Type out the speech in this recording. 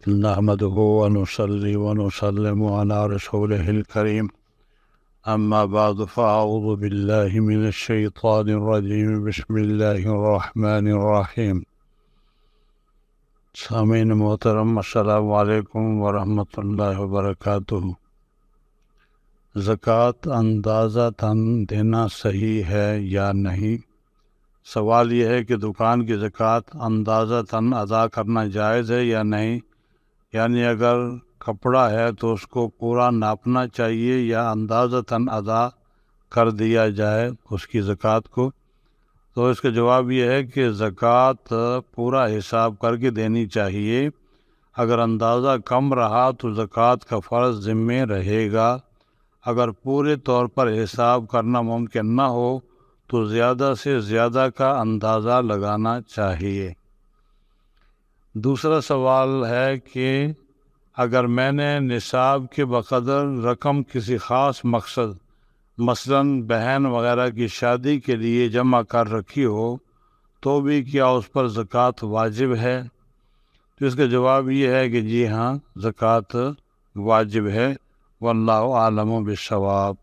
نحمده ونصلي ونسلم على رسوله الكريم أما بعد فأعوذ بالله من الشيطان الرجيم بسم الله الرحمن الرحيم سامعین محترم السلام علیکم ورحمۃ اللہ وبرکاتہ۔ زکوٰۃ اندازہ تن دینا صحیح ہے یا نہیں؟ سوال یہ ہے کہ دکان کی زکوٰۃ اندازہ تن ادا کرنا جائز ہے یا نہیں، یعنی اگر کپڑا ہے تو اس کو پورا ناپنا چاہیے یا اندازہ تن ادا کر دیا جائے اس کی زکوٰۃ کو؟ تو اس کا جواب یہ ہے کہ زکوٰۃ پورا حساب کر کے دینی چاہیے۔ اگر اندازہ کم رہا تو زکوٰۃ کا فرض ذمہ رہے گا۔ اگر پورے طور پر حساب کرنا ممکن نہ ہو تو زیادہ سے زیادہ کا اندازہ لگانا چاہیے۔ دوسرا سوال ہے کہ اگر میں نے نصاب کے بقدر رقم کسی خاص مقصد مثلاً بہن وغیرہ کی شادی کے لیے جمع کر رکھی ہو تو بھی کیا اس پر زکوٰۃ واجب ہے؟ تو اس کا جواب یہ ہے کہ جی ہاں، زکوٰۃ واجب ہے۔ واللہ اعلم بالصواب۔